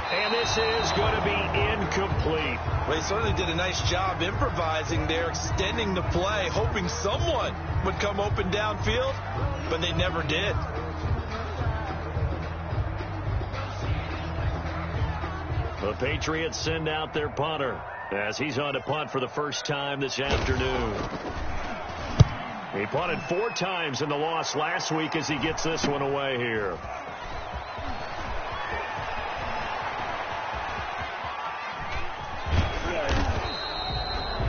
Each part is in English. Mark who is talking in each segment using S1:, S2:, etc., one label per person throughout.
S1: And this is going to be incomplete.
S2: Well, he certainly did a nice job improvising there, extending the play, hoping someone would come open downfield, but they never did.
S1: The Patriots send out their punter as he's on to punt for the first time this afternoon. He punted 4 times in the loss last week as he gets this one away here.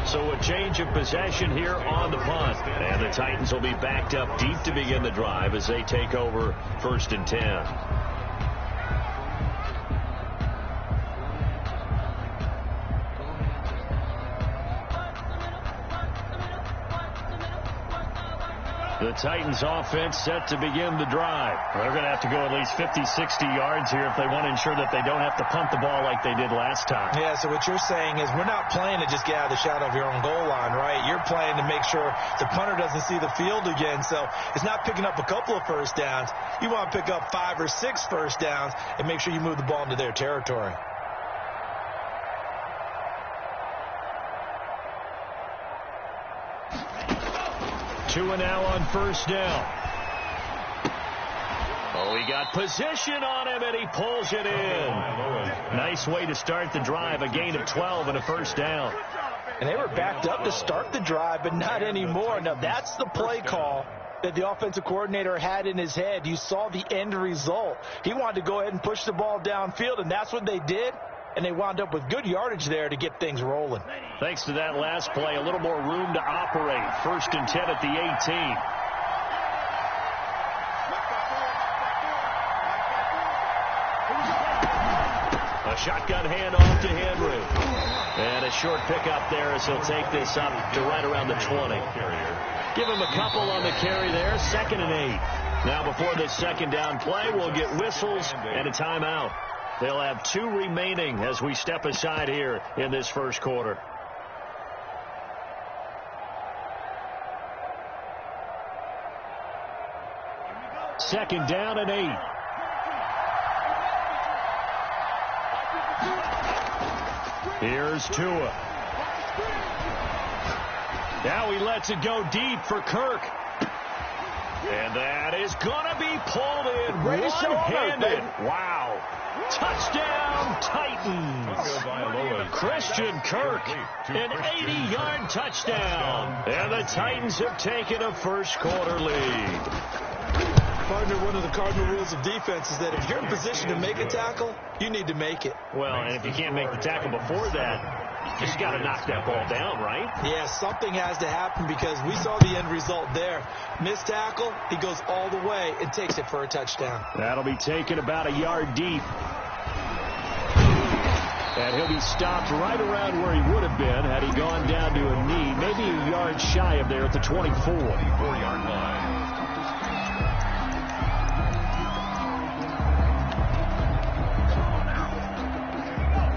S1: So a change of possession here on the punt. And the Titans will be backed up deep to begin the drive as they take over 1st and 10. The Titans offense set to begin the drive. They're going to have to go at least 50, 60 yards here if they want to ensure that they don't have to punt the ball like they did last time.
S2: Yeah, so what you're saying is we're not playing to just get out of the shadow of your own goal line, right? You're playing to make sure the punter doesn't see the field again. So it's not picking up a couple of first downs. You want to pick up 5 or 6 first downs and make sure you move the ball into their territory.
S1: Two and now on 1st down. Oh, he got position on him, and he pulls it in. Nice way to start the drive, a gain of 12 and a 1st down.
S2: And they were backed up to start the drive, but not anymore. Now, that's the play call that the offensive coordinator had in his head. You saw the end result. He wanted to go ahead and push the ball downfield, and that's what they did. And they wound up with good yardage there to get things rolling.
S1: Thanks to that last play, a little more room to operate. 1st and 10 at the 18. A shotgun handoff to Henry. And a short pickup there as he'll take this up to right around the 20. Give him a couple on the carry there. 2nd and 8. Now before this 2nd down play, we'll get whistles and a timeout. They'll have 2 remaining as we step aside here in this 1st quarter. Second down and 8. Here's Tua. Now he lets it go deep for Kirk. And that is going to be pulled in one-handed. Wow. Touchdown, Titans. Christian Kirk, an 80-yard touchdown. And the Titans have taken a 1st quarter lead.
S2: Partner, one of the cardinal rules of defense is that if you're in position to make a tackle, you need to make it.
S1: Well, and if you can't make the tackle before that, you just got to knock that ball down, right?
S2: Yeah, something has to happen because we saw the end result there. Missed tackle, he goes all the way and takes it for a touchdown.
S1: That'll be taken about a yard deep. And he'll be stopped right around where he would have been had he gone down to a knee, maybe a yard shy of there at the 24-yard line.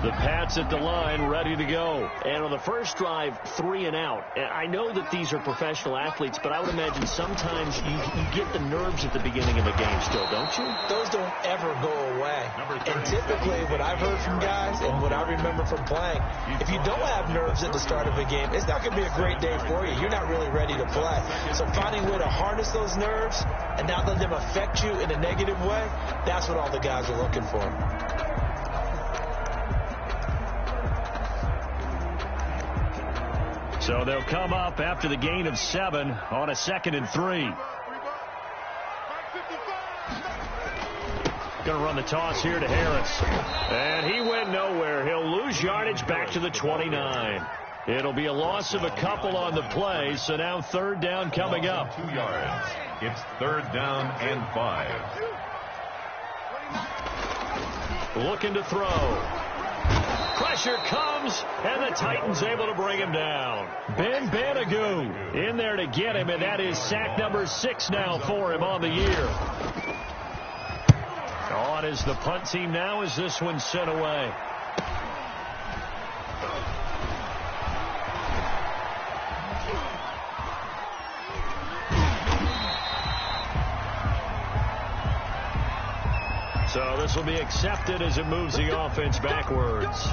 S1: The Pats at the line, ready to go. And on the first drive, 3 and out. And I know that these are professional athletes, but I would imagine sometimes you get the nerves at the beginning of a game still, don't you?
S2: Those don't ever go away. And typically what I've heard from guys and what I remember from playing, if you don't have nerves at the start of a game, it's not going to be a great day for you. You're not really ready to play. So finding a way to harness those nerves and not let them affect you in a negative way, that's what all the guys are looking for.
S1: So they'll come up after the gain of 7 on a 2nd and 3. Going to run the toss here to Harris. And he went nowhere. He'll lose yardage back to the 29. It'll be a loss of a couple on the play. So now 3rd down coming up.
S3: 2 yards. It's 3rd down and 5.
S1: Looking to throw. Pressure comes, and the Titans able to bring him down. Ben Banagoo in there to get him, and that is sack number 6 now for him on the year. On is the punt team now as this one's sent away. So So this will be accepted as it moves the offense backwards.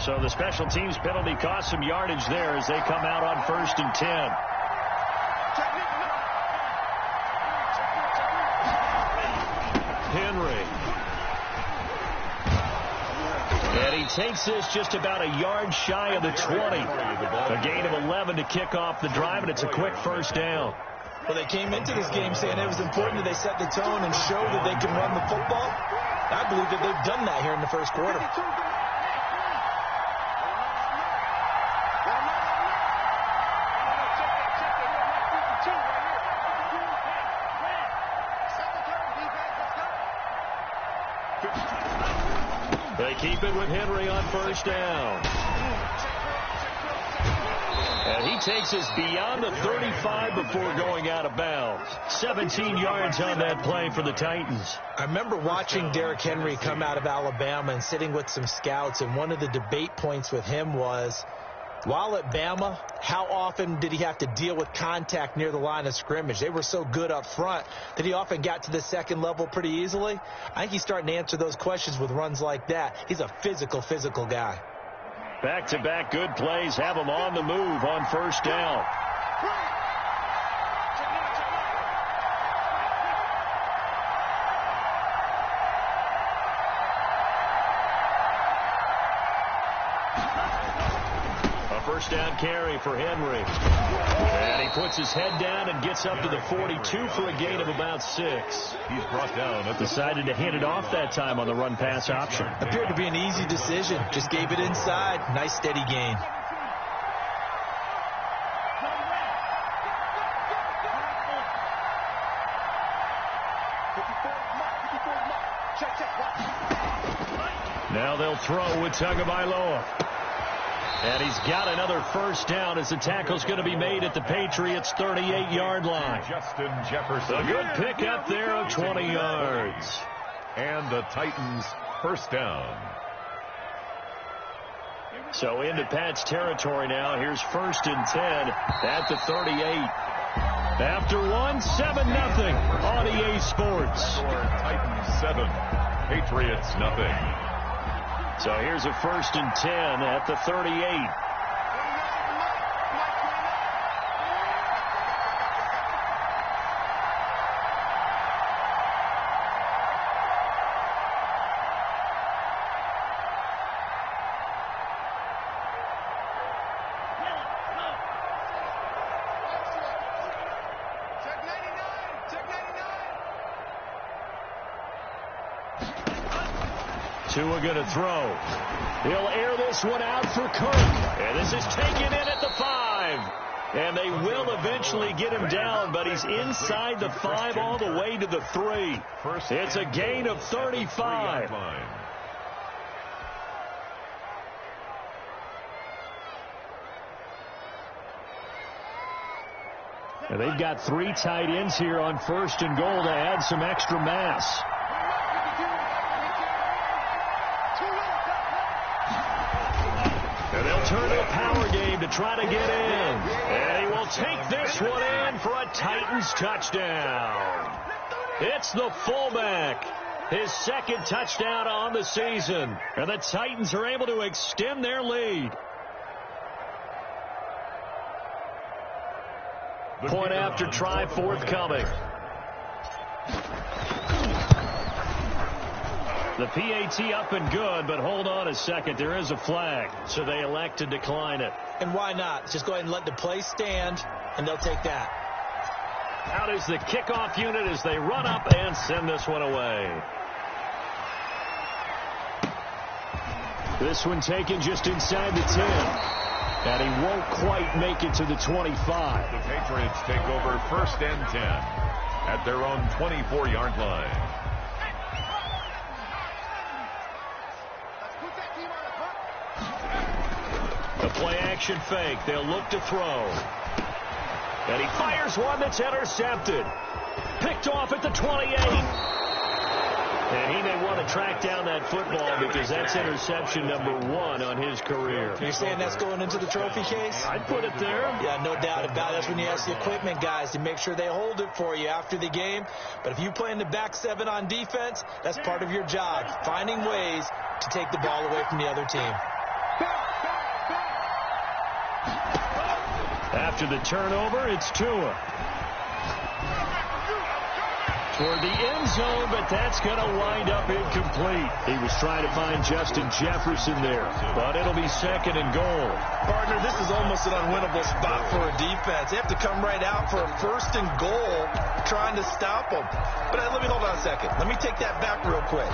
S1: So the special teams penalty cost some yardage there as they come out on 1st and 10. Henry. And he takes this just about a yard shy of the 20. A gain of 11 to kick off the drive, and it's a quick first down.
S2: Well, they came into this game saying it was important that they set the tone and show that they can run the football. I believe that they've done that here in the first quarter.
S1: They keep it with Henry on 1st down. And he takes us beyond the 35 before going out of bounds. 17 yards on that play for the Titans.
S2: I remember watching Derrick Henry come out of Alabama and sitting with some scouts, and one of the debate points with him was, while at Bama, how often did he have to deal with contact near the line of scrimmage? They were so good up front that he often got to the second level pretty easily. I think he's starting to answer those questions with runs like that. He's a physical guy.
S1: Back-to-back good plays have him on the move on 1st down. First down carry for Henry. And he puts his head down and gets up to the 42 for a gain of about 6.
S3: He's brought down.
S1: Decided to hand it off that time on the run-pass option.
S2: Appeared to be an easy decision. Just gave it inside. Nice, steady gain.
S1: Now they'll throw with Tagovailoa. And he's got another first down as the tackle's going to be made at the Patriots' 38-yard line.
S3: Justin Jefferson.
S1: A good pick up there of 20 yards.
S3: And the Titans' first down.
S1: So into Pat's territory now. Here's 1st and 10 at the 38. After one, 7-0 on EA Sports.
S3: Titans 7, Patriots nothing.
S1: So here's a 1st and 10 at the 38. Tua going to throw. He'll air this one out for Kirk. And this is taken in at the 5. And they will eventually get him down, but he's inside the 5 all the way to the 3. It's a gain of 35. And they've got 3 tight ends here on 1st and goal to add some extra mass. And they'll turn to a power game to try to get in. And he will take this one in for a Titans touchdown. It's the fullback. His 2nd touchdown on the season. And the Titans are able to extend their lead. Point after try forthcoming. The PAT up and good, but hold on a second. There is a flag, so they elect to decline it.
S2: And why not? Just go ahead and let the play stand, and they'll take that.
S1: Out is the kickoff unit as they run up and send this one away. This one taken just inside the 10. And he won't quite make it to the 25.
S3: The Patriots take over 1st and 10 at their own 24-yard line.
S1: The play-action fake. They'll look to throw. And he fires one that's intercepted. Picked off at the 28. And he may want to track down that football because that's interception number 1 on his career.
S2: You're saying that's going into the trophy case?
S1: I'd put it there.
S2: Yeah, no doubt about it. That's when you ask the equipment guys to make sure they hold it for you after the game. But if you play in the back 7 on defense, that's part of your job, finding ways to take the ball away from the other team.
S1: After the turnover, it's Tua. Toward the end zone, but that's going to wind up incomplete. He was trying to find Justin Jefferson there, but it'll be 2nd and goal.
S2: Partner, this is almost an unwinnable spot for a defense. They have to come right out for a 1st and goal trying to stop them. But let me hold on a second. Let me take that back real quick.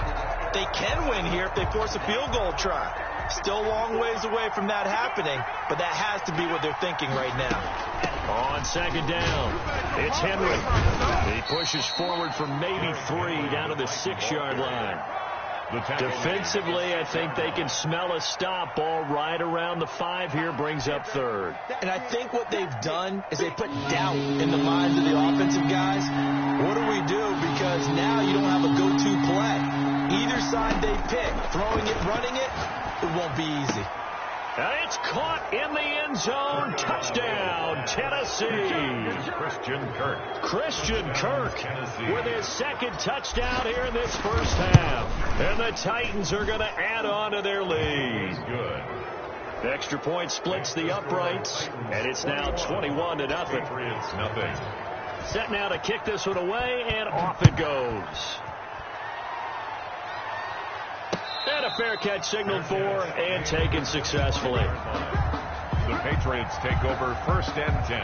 S2: They can win here if they force a field goal try. Still a long ways away from that happening, but that has to be what they're thinking right now.
S1: On 2nd down, it's Henry. He pushes forward for maybe 3 down to the 6-yard line. Defensively, I think they can smell a stop. Ball right around the 5 here, brings up 3rd.
S2: And I think what they've done is they put doubt in the minds of the offensive guys. What do we do? Because now you don't have a go-to play. Either side they pick, throwing it, running it, it won't be easy.
S1: And it's caught in the end zone. Touchdown, Tennessee. Christian Kirk with his 2nd touchdown here in this first half. And the Titans are going to add on to their lead. The extra point splits the uprights, and it's now 21-0. Set now to kick this one away, and off it goes. And a fair catch signaled for and taken successfully.
S3: The Patriots take over 1st and 10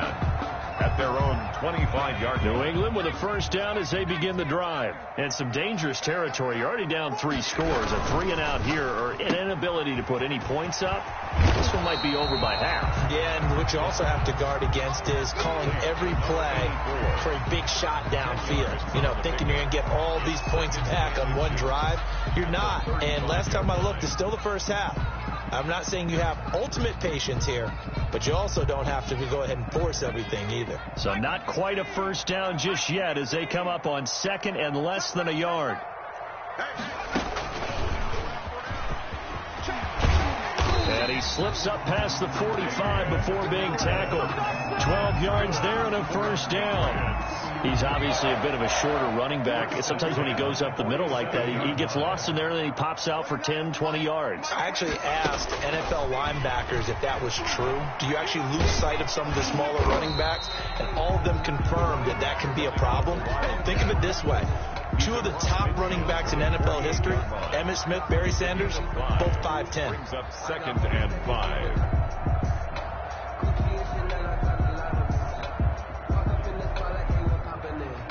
S3: at their own 25-yard line.
S1: New England with a 1st down as they begin the drive. And some dangerous territory. You're already down 3 scores. A 3-and-out here, or an inability to put any points up. This one might be over by half.
S2: Yeah, and what you also have to guard against is calling every play for a big shot downfield. You know, thinking you're going to get all these points back on one drive. You're not. And last time I looked, it's still the first half. I'm not saying you have ultimate patience here, but you also don't have to go ahead and force everything either.
S1: So not quite a 1st down just yet as they come up on 2nd and less than a yard. And he slips up past the 45 before being tackled. 12 yards there and a 1st down. He's obviously a bit of a shorter running back. Sometimes when he goes up the middle like that, he gets lost in there and then he pops out for 10, 20 yards.
S2: I actually asked NFL linebackers if that was true. Do you actually lose sight of some of the smaller running backs? And all of them confirmed that that can be a problem. Think of it this way. 2 of the top running backs in NFL history, Emmitt Smith, Barry Sanders, both 5'10".
S3: Brings up 2nd and 5.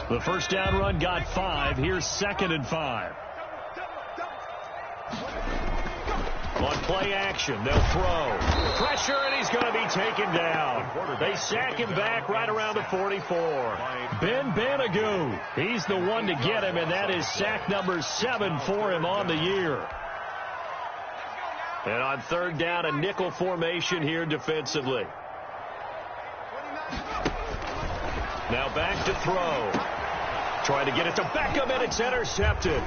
S1: The 1st down run got 5. Here's 2nd and 5. On play action, they'll throw. Pressure, and he's going to be taken down. They sack him back right around the 44. Ben Banagoo, he's the one to get him, and that is sack number 7 for him on the year. And on 3rd down, a nickel formation here defensively. Now back to throw. Trying to get it to Beckham, and it's intercepted.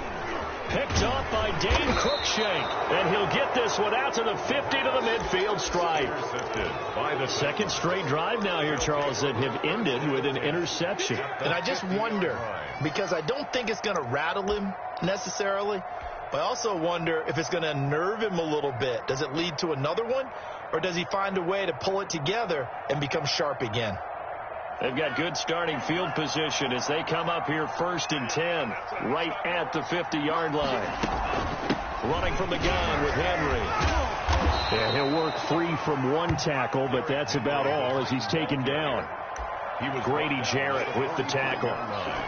S1: Picked off by Dane Cruikshank. And he'll get this one out to the 50 to the midfield stripe.
S3: By the
S1: 2nd straight drive now here, Charles, that have ended with an interception.
S4: And I just wonder, because I don't think it's going to rattle him necessarily, but I also wonder if it's going to unnerve him a little bit. Does it lead to another one, or does he find a way to pull it together and become sharp again?
S1: They've got good starting field position as they come up here 1st and 10, right at the 50-yard line. Running from the gun with Henry. Yeah, he'll work free from 1 tackle, but that's about all as he's taken down. Grady Jarrett with the tackle.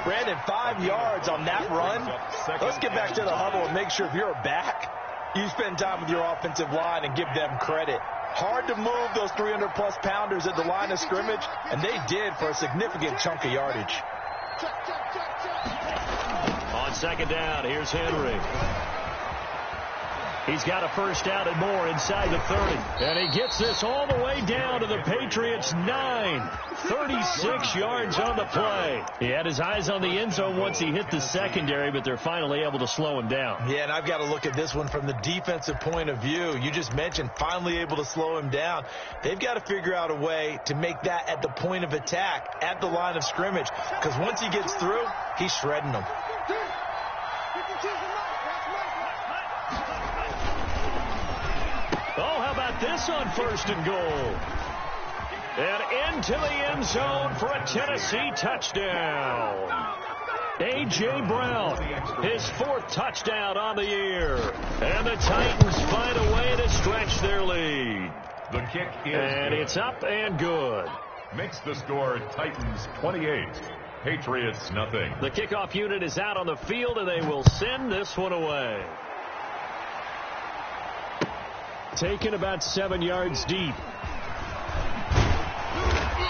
S2: Brandon, 5 yards on that run. Let's get back to the huddle and make sure if you're a back, you spend time with your offensive line and give them credit. Hard to move those 300-plus pounders at the line of scrimmage, and they did for a significant chunk of yardage.
S1: On second down, here's Henry. He's got a first down and more inside the 30. And he gets this all the way down to the Patriots' 9. 36 yards on the play. He had his eyes on the end zone once he hit the secondary, but they're finally able to slow him down.
S2: Yeah, and I've got to look at this one from the defensive point of view. You just mentioned finally able to slow him down. They've got to figure out a way to make that at the point of attack, at the line of scrimmage, because once he gets through, he's shredding them.
S1: Oh, how about this on first and goal? And into the end zone for a Tennessee touchdown. A.J. Brown, his 4th touchdown on the year. And the Titans find a way to stretch their lead.
S3: The kick is
S1: and
S3: good.
S1: It's up and good.
S3: Makes the score Titans 28, Patriots nothing.
S1: The kickoff unit is out on the field, and they will send this one away. Taken about 7 yards deep.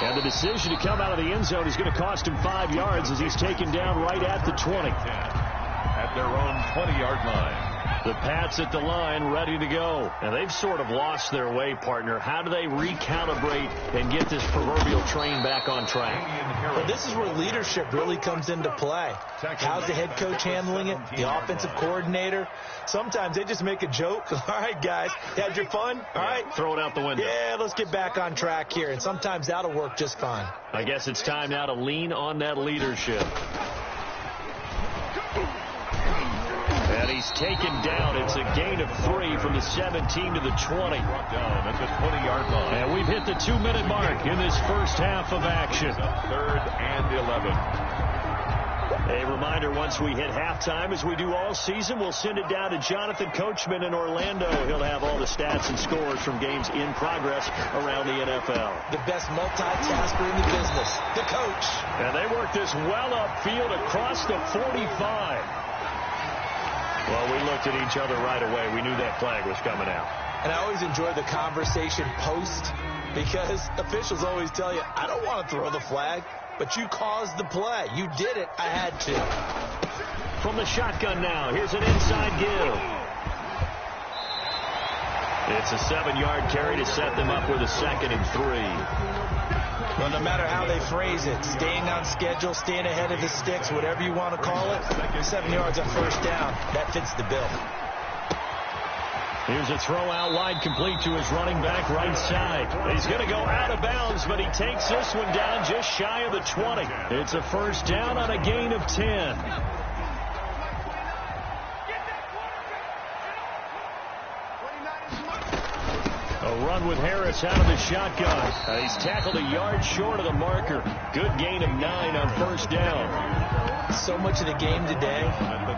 S1: And the decision to come out of the end zone is going to cost him 5 yards as he's taken down right at the 20.
S3: At their own 20-yard line.
S1: The Pats at the line ready to go. And they've sort of lost their way, partner. How do they recalibrate and get this proverbial train back on track?
S2: Well, this is where leadership really comes into play. How's the head coach handling it? The offensive coordinator? Sometimes they just make a joke. All right, guys, had your fun? All right.
S1: Throw it out the window.
S2: Yeah, let's get back on track here. And sometimes that'll work just fine.
S1: I guess it's time now to lean on that leadership. And he's taken down. It's a gain of 3 from the 17 to the 20.
S3: Down at the 20-yard line.
S1: And we've hit the 2-minute mark in this first half of action.
S3: 3rd and 11.
S1: A reminder, once we hit halftime, as we do all season, we'll send it down to Jonathan Coachman in Orlando. He'll have all the stats and scores from games in progress around the NFL.
S2: The best multitasker in the business, the coach.
S1: And they work this well upfield across the 45. Well, we looked at each other right away. We knew that flag was coming out.
S2: And I always enjoy the conversation post because officials always tell you, I don't want to throw the flag, but you caused the play. You did it. I had to.
S1: From the shotgun now, here's an inside give. It's a 7-yard carry to set them up with a 2nd and 3.
S2: Well, no matter how they phrase it, staying on schedule, staying ahead of the sticks, whatever you want to call it, 7 yards on first down, that fits the bill.
S1: Here's a throw out wide, complete to his running back right side. He's going to go out of bounds, but he takes this one down just shy of the 20. It's a first down on a gain of 10. A run with Harris out of the shotgun. He's tackled a yard short of the marker. Good gain of 9 on first down.
S2: So much of the game today,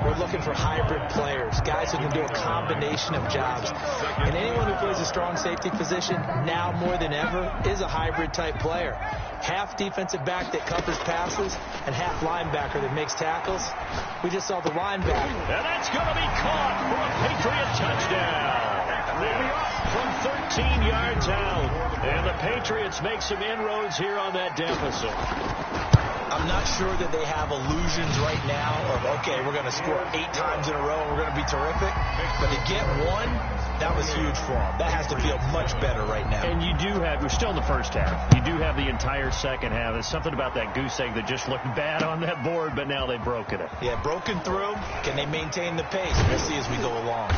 S2: we're looking for hybrid players, guys who can do a combination of jobs. And anyone who plays a strong safety position, now more than ever, is a hybrid type player. Half defensive back that covers passes and half linebacker that makes tackles. We just saw the linebacker.
S1: And that's going to be caught for a Patriot touchdown. From 13 yards out. And the Patriots make some inroads here on that deficit.
S2: I'm not sure that they have illusions right now of, okay, we're going to score 8 times in a row and we're going to be terrific. But to get one, that was huge for them. That has to feel much better right now.
S1: And you do have, we're still in the first half. You do have the entire second half. There's something about that goose egg that just looked bad on that board, but now they've broken it.
S2: Yeah, broken through. Can they maintain the pace? We'll see as we go along.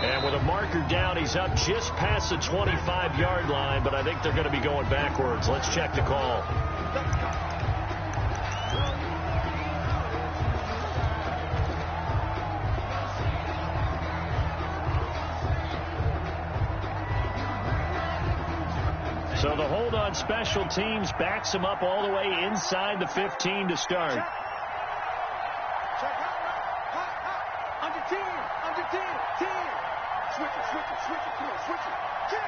S1: And with a marker down, he's up just past the 25-yard line, but I think they're going to be going backwards. Let's check the call. So the hold on special teams backs him up all the way inside the 15 to start.
S5: Under 10, 10. Switch it, come on, switch it. Get.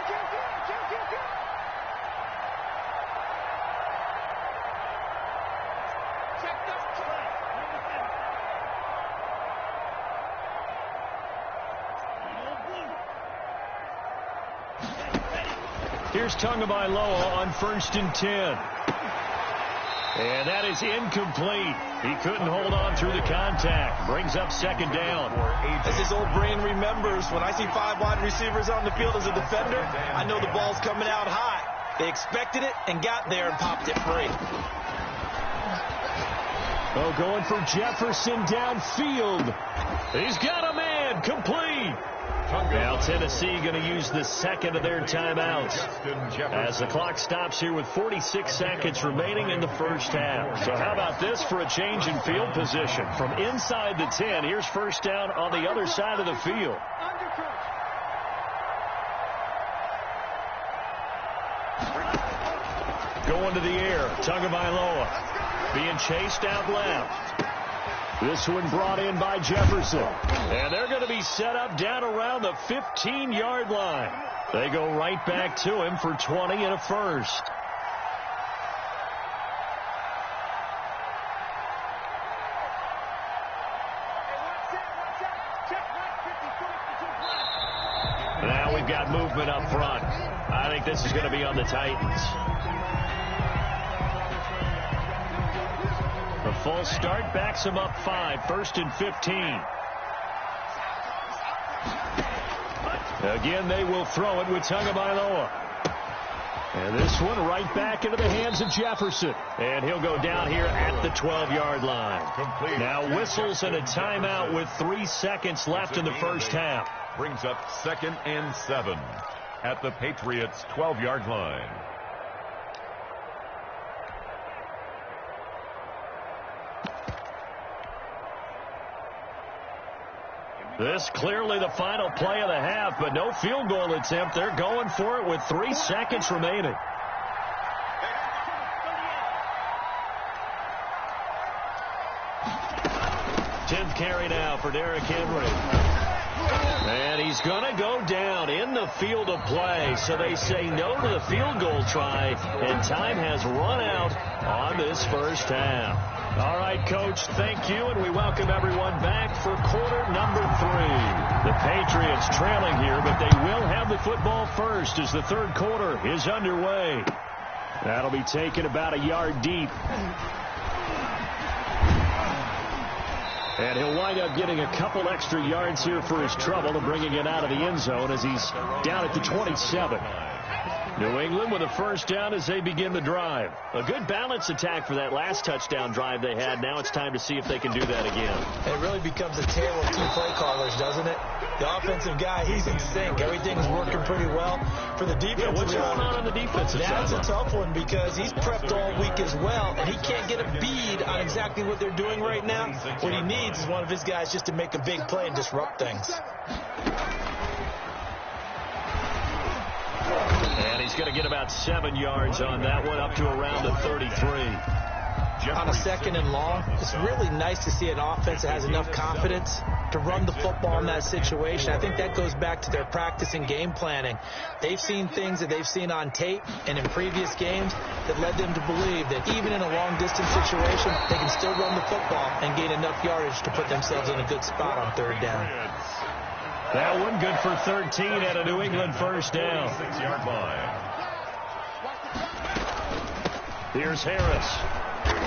S5: Check this play.
S1: Here's Tagovailoa on 1st and 10. And that is incomplete. He couldn't hold on through the contact. Brings up 2nd down.
S2: As his old brain remembers, when I see 5 wide receivers on the field as a defender, I know the ball's coming out high. They expected it and got there and popped it free.
S1: Oh, going for Jefferson downfield. He's got a man. Complete. Now Tennessee going to use the 2nd of their timeouts as the clock stops here with 46 seconds remaining in the 1st half. So how about this for a change in field position? From inside the 10, here's 1st down on the other side of the field. Going to the air, Tagovailoa being chased out left. This one brought in by Jefferson. And they're going to be set up down around the 15-yard line. They go right back to him for 20 and a first. Now we've got movement up front. I think this is going to be on the Titans. The full start backs him up 5, 1st and 15. Again, they will throw it with Tagovailoa. And this one right back into the hands of Jefferson. And he'll go down here at the 12-yard line.
S3: Complete.
S1: Now whistles and a timeout with 3 seconds left in the 1st half.
S3: Brings up 2nd and 7 at the Patriots' 12-yard line.
S1: This clearly the final play of the half, but no field goal attempt. They're going for it with 3 seconds remaining. Tenth carry now for Derrick Henry. And he's going to go down in the field of play. So they say no to the field goal try, and time has run out on this 1st half. All right, Coach, thank you, and we welcome everyone back for quarter number 3. The Patriots trailing here, but they will have the football first as the 3rd quarter is underway. That'll be taken about a yard deep. And he'll wind up getting a couple extra yards here for his trouble and bringing it out of the end zone as he's down at the 27. New England with a 1st down as they begin the drive. A good balanced attack for that last touchdown drive they had. Now it's time to see if they can do that again.
S2: It really becomes a tale of 2 play callers, doesn't it? The offensive guy, he's in sync. Everything's working pretty well. For the defensive
S1: what's going on the defensive side?
S2: That's a tough one because he's prepped all week as well, and he can't get a bead on exactly what they're doing right now. What he needs is one of his guys just to make a big play and disrupt things.
S1: And he's going to get about 7 yards on that one, up to around the 33.
S2: On a 2nd and long, it's really nice to see an offense that has enough confidence to run the football in that situation. I think that goes back to their practice and game planning. They've seen things that they've seen on tape and in previous games that led them to believe that even in a long-distance situation, they can still run the football and gain enough yardage to put themselves in a good spot on 3rd down.
S1: That one good for 13 at a New England 1st down.
S3: 6-yard line.
S1: Here's Harris.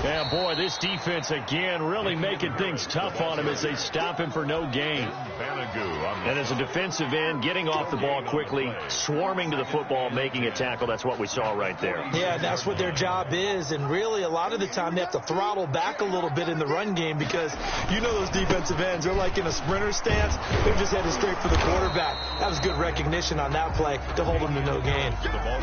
S1: Yeah, boy, this defense again really making things tough on him as they stop him for no gain. And as a defensive end, getting off the ball quickly, swarming to the football, making a tackle. That's what we saw right there.
S2: Yeah, that's what their job is. And really, a lot of the time, they have to throttle back a little bit in the run game because you know those defensive ends, they're like in a sprinter stance. They're just headed straight for the quarterback. That was good recognition on that play to hold them to no gain.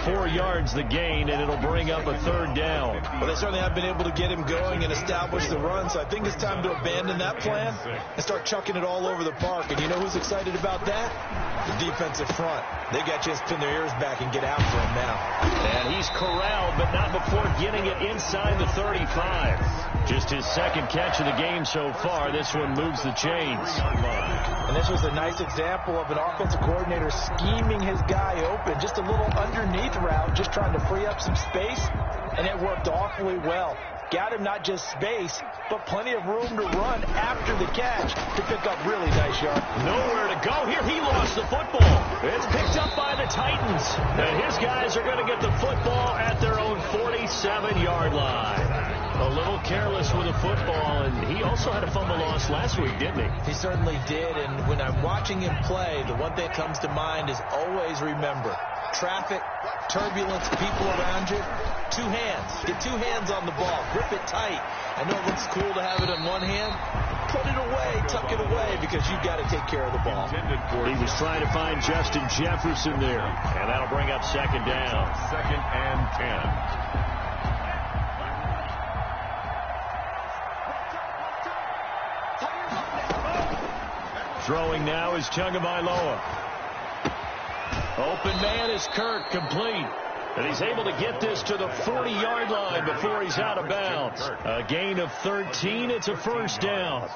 S1: 4 yards the gain, and it'll bring up a 3rd down.
S2: Well, they certainly have been able to get him going and establish the run, so I think it's time to abandon that plan and start chucking it all over the park. And you know who's excited about that? The defensive front. They got a chance to pin their ears back and get after him now.
S1: And he's corralled, but not before getting it inside the 35. Just his 2nd catch of the game so far. This one moves the chains.
S2: And this was a nice example of an offensive coordinator scheming his guy open. Just a little underneath route, just trying to free up some space, and it worked awfully well. got him not just space, but plenty of room to run after the catch to pick up really nice yards.
S1: Nowhere to go here. He lost the football. It's picked up by the Titans. And his guys are going to get the football at their own 47-yard line. A little careless with the football, and he also had a fumble loss last week, didn't he?
S2: He certainly did, and when I'm watching him play, the one thing that comes to mind is always remember, traffic, turbulence, people around you, two hands. Get two hands on the ball. Grip it tight. I know it looks cool to have it in one hand. Put it away, tuck it away, because you've got to take care of the ball.
S1: He was trying to find Justin Jefferson there, and that'll bring up second down.
S3: 2nd and 10.
S1: Throwing now is Tagovailoa. Open man is Kirk, complete. And he's able to get this to the 40-yard line before he's out of bounds. A gain of 13. It's a first down.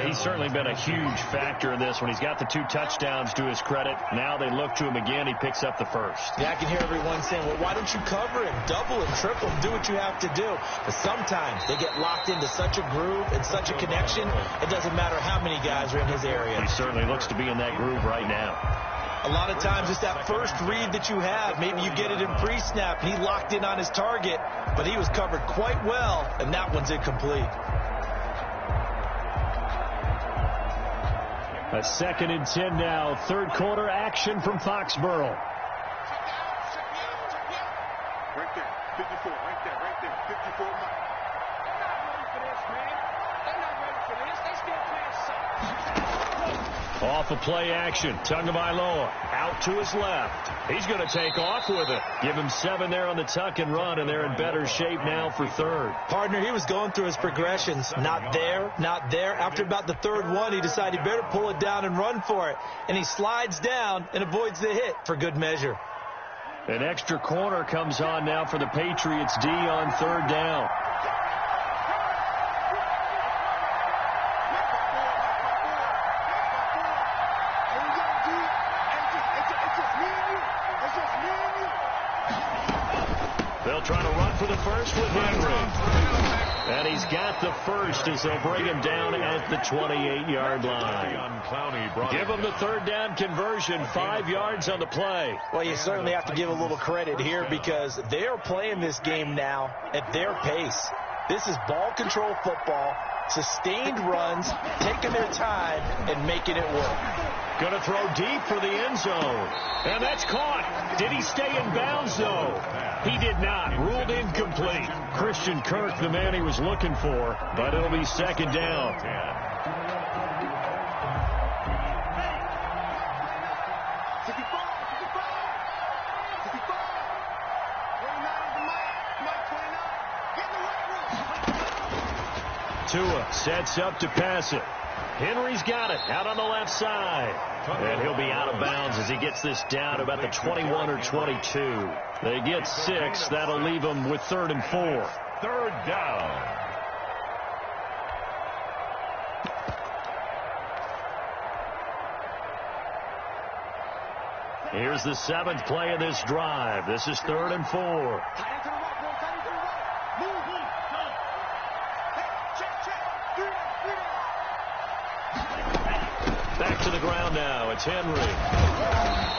S1: He's certainly been a huge factor in this when he's got the 2 touchdowns to his credit. Now they look to him again. He picks up the first.
S2: Yeah, I can hear everyone saying, well, why don't you cover him? Double him, triple him, do what you have to do. But sometimes they get locked into such a groove and such a connection, it doesn't matter how many guys are in his area.
S1: He certainly looks to be in that groove right now.
S2: A lot of times it's that first read that you have. Maybe you get it in pre-snap. He locked in on his target, but he was covered quite well, and that one's incomplete.
S1: A 2nd and 10 now. Third quarter action from Foxborough.
S5: Right there. 54. Right there. Right there. 54. They're not ready for this, man. They're not ready for this. They still playing soft.
S1: Off of play action. Tagovailoa out to his left. He's going to take off with it. Give him 7 there on the tuck and run, and they're in better shape now for third.
S2: Partner, he was going through his progressions. Not there, not there. After about the third one, he decided he better pull it down and run for it. And he slides down and avoids the hit for good measure.
S1: An extra corner comes on now for the Patriots D on third down. They'll try to run for the first with Henry. And he's got the first as they'll bring him down at the 28-yard line. Give him the third down conversion, 5 yards on the play.
S2: Well, you certainly have to give a little credit here because they're playing this game now at their pace. This is ball control football, sustained runs, taking their time and making it work.
S1: Going to throw deep for the end zone. And that's caught. Did he stay in bounds, though? He did not. Ruled incomplete. Christian Kirk, the man he was looking for, but it'll be second down. Tua sets up to pass it. Henry's got it out on the left side. And he'll be out of bounds as he gets this down to about the 21 or 22. They get 6. That'll leave them with 3rd and 4.
S3: 3rd down.
S1: Here's the 7th play of this drive. This is 3rd and 4. Back to the ground now. It's Henry.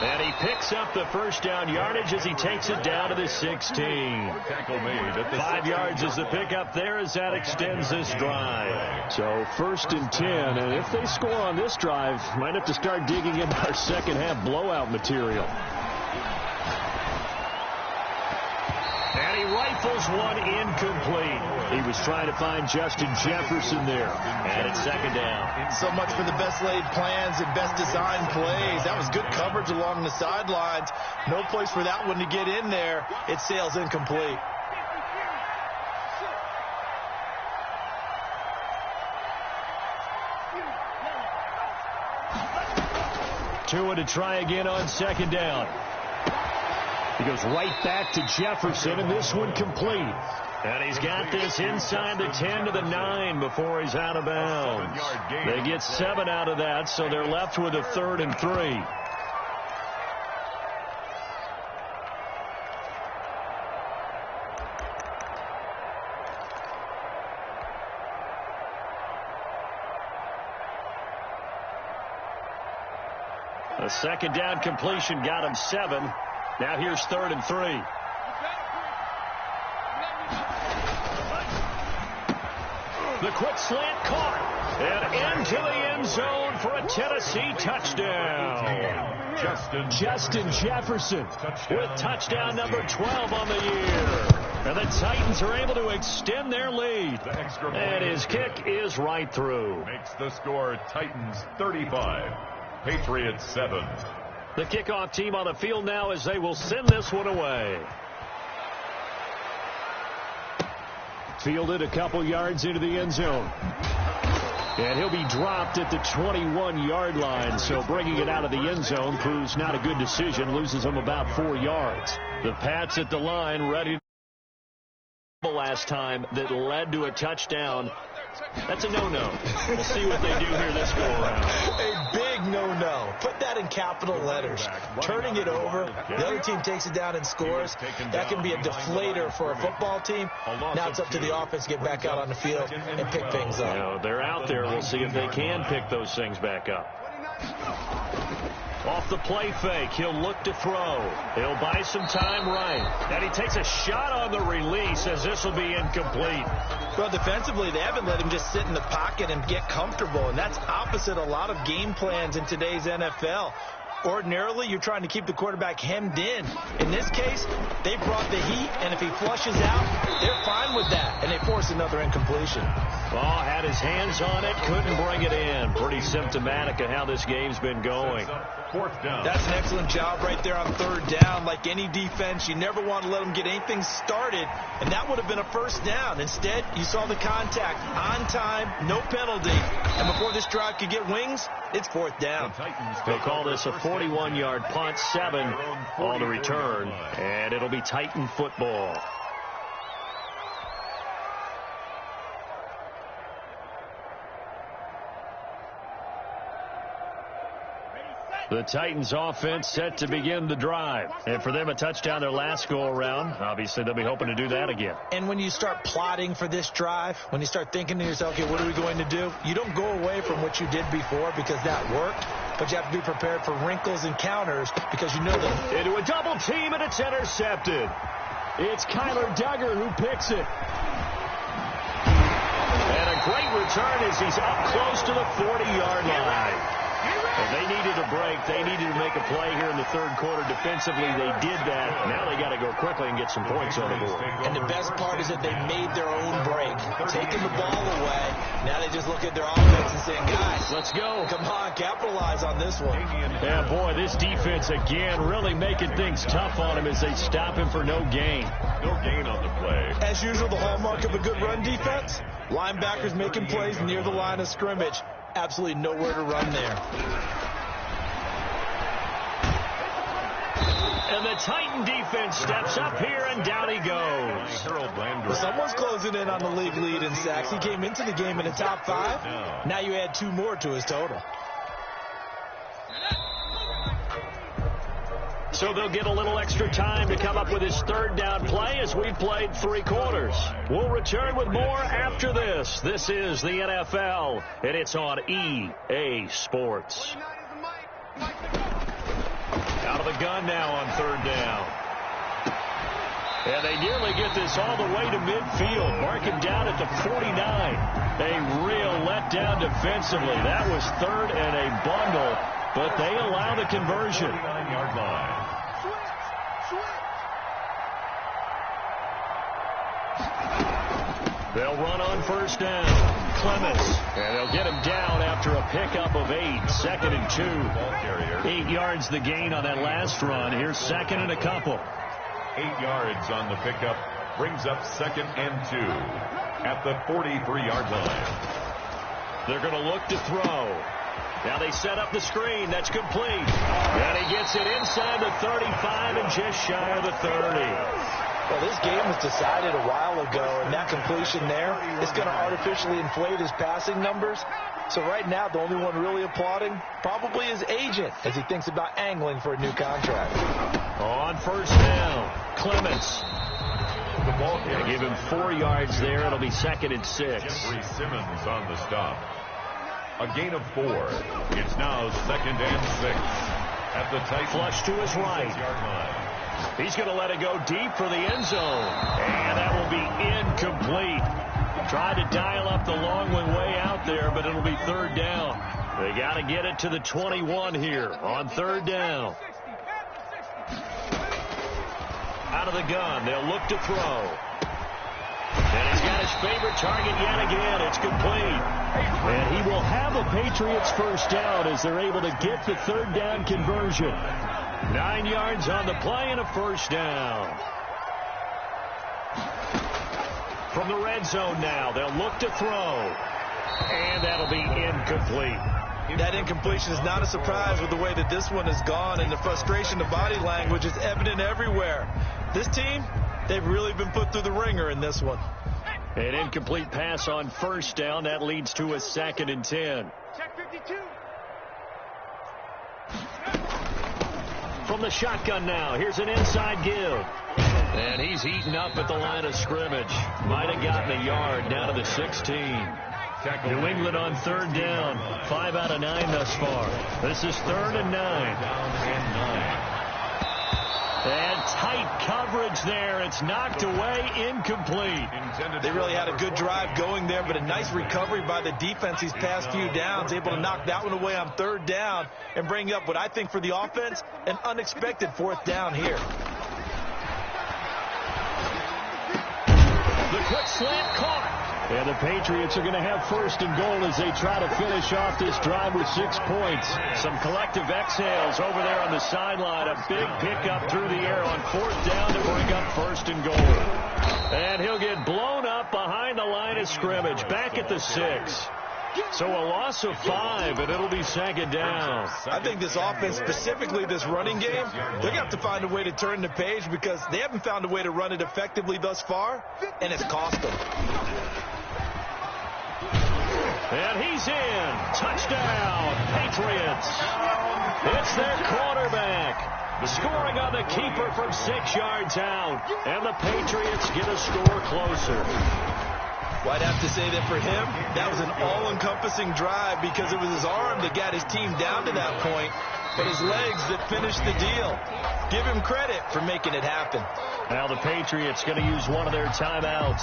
S1: And he picks up the first down yardage as he takes it down to the 16. 5 yards is the pickup there as that extends this drive. So 1st and 10. And if they score on this drive, might have to start digging into our second half blowout material. And he rifles one incomplete. He was trying to find Justin Jefferson there. And it's second down.
S4: So much for the best laid plans and best designed plays. That was good coverage along the sidelines. No place for that one to get in there. It sails incomplete.
S1: Tua to try again on second down. He goes right back to Jefferson, and this one complete. And he's got this inside the 10 to the 9 before he's out of bounds. They get 7 out of that, so they're left with a 3rd and 3. A second down completion got him 7. Now here's 3rd and 3. The quick slant caught. And into the end zone for a Tennessee touchdown. Justin Jefferson with touchdown number 12 on the year. And the Titans are able to extend their lead. And his kick is right through.
S3: Makes the score Titans 35, Patriots 7.
S1: The kickoff team on the field now as they will send this one away. Fielded a couple yards into the end zone. And he'll be dropped at the 21-yard line, so bringing it out of the end zone proves not a good decision, loses him about 4 yards. The Pats at the line ready last time that led to a touchdown. That's a no-no. We'll see what they do here this go-around.
S2: A big no-no. Put that in capital letters. Turning it over, the other team takes it down and scores. That can be a deflator for a football team. Now it's up to the offense to get back out on the field and pick things up.
S1: You know, they're out there. We'll see if they can pick those things back up. Off the play fake, he'll look to throw. He'll buy some time right. And he takes a shot on the release as this will be incomplete.
S4: Well, defensively, they haven't let him just sit in the pocket and get comfortable, and that's opposite a lot of game plans in today's NFL. Ordinarily, you're trying to keep the quarterback hemmed in. In this case, they brought the heat, and if he flushes out, they're fine with that, and they force another incompletion.
S1: Oh, had his hands on it, couldn't bring it in. Pretty symptomatic of how this game's been going.
S3: 4th down.
S4: That's an excellent job right there on 3rd down. Like any defense, you never want to let them get anything started, and that would have been a 1st down. Instead, you saw the contact on time, no penalty, and before this drive could get wings, it's 4th down.
S1: They'll call this a 41-yard punt, 7 on the return, and it'll be Titan football. The Titans offense set to begin the drive. And for them, a touchdown their last go-around. Obviously, they'll be hoping to do that again.
S2: And when you start plotting for this drive, when you start thinking to yourself, okay, what are we going to do? You don't go away from what you did before because that worked. But you have to be prepared for wrinkles and counters because you know them.
S1: Into a double team, and it's intercepted. It's Kyler Duggar who picks it. And a great return as he's up close to the 40-yard line. And they needed a break. They needed to make a play here in the 3rd quarter. Defensively, they did that. Now they got to go quickly and get some points on the board.
S2: And the best part is that they made their own break. Taking the ball away. Now they just look at their offense and saying, guys,
S1: let's go.
S2: Come on, capitalize on this one.
S1: Yeah, boy, this defense again really making things tough on him as they stop him for no gain.
S3: No gain on the play.
S4: As usual, the hallmark of a good run defense, linebackers making plays near the line of scrimmage. Absolutely nowhere to run there.
S1: And the Titan defense steps up here, and down he goes.
S4: Well, someone's closing in on the league lead in sacks. He came into the game in the top 5. Now you add 2 more to his total.
S1: So they'll get a little extra time to come up with his 3rd down play as we've played 3 quarters. We'll return with more after this. This is the NFL, and it's on EA Sports. Out of the gun now on 3rd down. And they nearly get this all the way to midfield. Mark him down at the 49. A real letdown defensively. That was 3rd and a bundle, but they allow the conversion.
S3: 49-yard line.
S1: They'll run on 1st down. Clements. And they'll get him down after a pickup of 8. 2nd and 2. 8 yards the gain on that last run. Here's 2nd and a couple.
S3: 8 yards on the pickup. Brings up 2nd and 2 at the 43-yard line.
S1: They're going to look to throw. Now they set up the screen. That's complete. And he gets it inside the 35 and just shy of the 30.
S2: Well, this game was decided a while ago, and that completion there is going to artificially inflate his passing numbers. So right now, the only one really applauding probably his agent as he thinks about angling for a new contract.
S1: On 1st down, Clements.
S3: The ball
S1: They give him 4 yards there. It'll be 2nd and 6.
S3: Jeffrey Simmons on the stop. A gain of 4. It's now 2nd and 6. At the tight
S1: flush to his right. He's going to let it go deep for the end zone. And that will be incomplete. Tried to dial up the long one way out there, but it'll be third down. They got to get it to the 21 here on third down. Out of the gun, they'll look to throw. And he's got his favorite target yet again. It's complete. And he will have a Patriots first down as they're able to get the third down conversion. 9 yards on the play and a first down. From the red zone now, they'll look to throw. And that'll be incomplete.
S4: That incompletion is not a surprise with the way that this one has gone, and the frustration, the body language is evident everywhere. This team, they've really been put through the ringer in this one.
S1: An incomplete pass on first down. That leads to a 2nd and 10.
S5: Check 52.
S1: From the shotgun now, here's an inside give. And he's eaten up at the line of scrimmage. Might have gotten a yard down to the 16. New England on third down. 5 out of 9 thus far. This is 3rd and 9. And tight coverage there. It's knocked away, incomplete.
S4: They really had a good drive going there, but a nice recovery by the defense these past few downs. Able to knock that one away on third down and bring up what I think for the offense, an unexpected 4th down here.
S1: The quick slant caught. And the Patriots are going to have 1st and goal as they try to finish off this drive with 6 points. Some collective exhales over there on the sideline. A big pickup through the air on 4th down to bring up 1st and goal. And he'll get blown up behind the line of scrimmage, back at the 6. So a loss of 5, and it'll be 2nd down.
S4: I think this offense, specifically this running game, they're going to have to find a way to turn the page because they haven't found a way to run it effectively thus far, and it's cost them.
S1: And he's in. Touchdown, Patriots. It's their quarterback. Scoring on the keeper from 6 yards out. And the Patriots get a score closer.
S4: Well, I'd have to say that for him, that was an all-encompassing drive because it was his arm that got his team down to that point, but his legs that finished the deal. Give him credit for making it happen.
S1: Now the Patriots going to use one of their timeouts.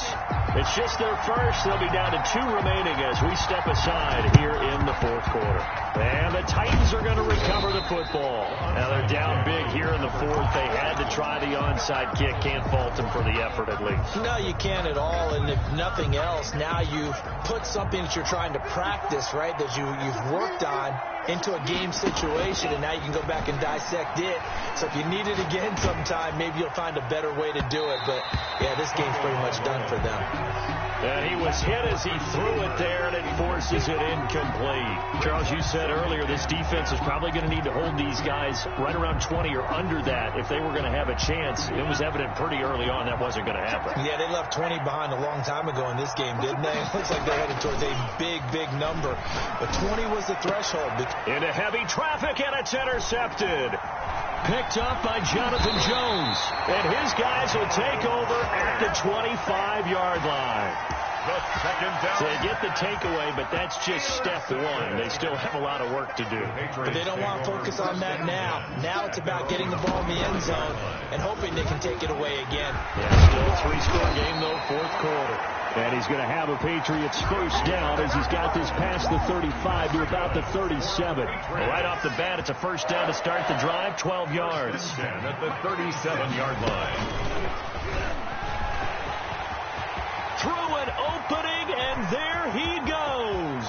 S1: It's just their first. They'll be down to 2 remaining as we step aside here in the 4th quarter. And the Titans are going to recover the football. Now they're down big here in the 4th. They had to try the onside kick. Can't fault them for the effort at least.
S2: No, you can't at all. And if nothing else, now you've put something that you're trying to practice, right, that you've worked on into a game situation, and now you can go back and dissect it. So if you need it again sometime, maybe you'll find a better way to do it. But, yeah, this game's pretty much done for them.
S1: And he was hit as he threw it there, and it forces it incomplete. Charles, you said earlier this defense is probably going to need to hold these guys right around 20 or under that if they were going to have a chance. It was evident pretty early on that wasn't going to happen.
S2: Yeah, they left 20 behind a long time ago in this game, didn't they? It looks like they're headed towards a big, big number. But 20 was the threshold.
S1: Into heavy traffic, and it's intercepted. Picked up by Jonathan Jones. And his guys will take over at the 25-yard line. They get the takeaway, but that's just step 1. They still have a lot of work to do.
S2: But they don't want to focus on that now. Now it's about getting the ball in the end zone and hoping they can take it away again.
S1: Yeah, still a 3-score game, though, 4th quarter. And he's going to have a Patriots first down as he's got this past the 35 to about the 37. Right off the bat, it's a first down to start the drive, 12 yards.
S3: At the 37-yard line.
S1: Through an opening, and there he goes.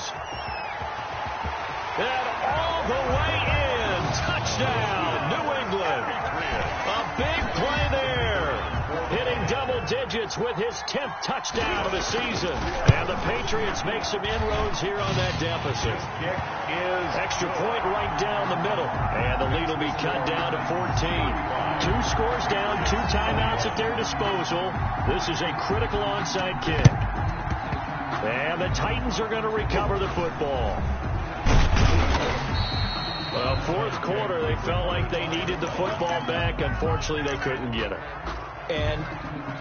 S1: And all the way in. Touchdown, New England. A big play there. Hitting double digits with his 10th touchdown of the season. And the Patriots make some inroads here on that deficit. Extra point right down the middle. And the lead will be cut down to 14. 2 scores down, 2 timeouts at their disposal. This is a critical onside kick. And the Titans are going to recover the football. Well, 4th quarter, they felt like they needed the football back. Unfortunately, they couldn't get it.
S2: And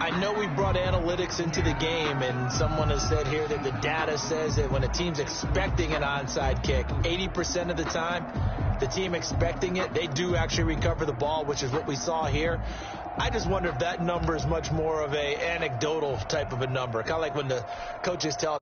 S2: I know we brought analytics into the game, and someone has said here that the data says that when a team's expecting an onside kick, 80% of the time, the team expecting it, they do actually recover the ball, which is what we saw here. I just wonder if that number is much more of a anecdotal type of a number, kind of like when the coaches tell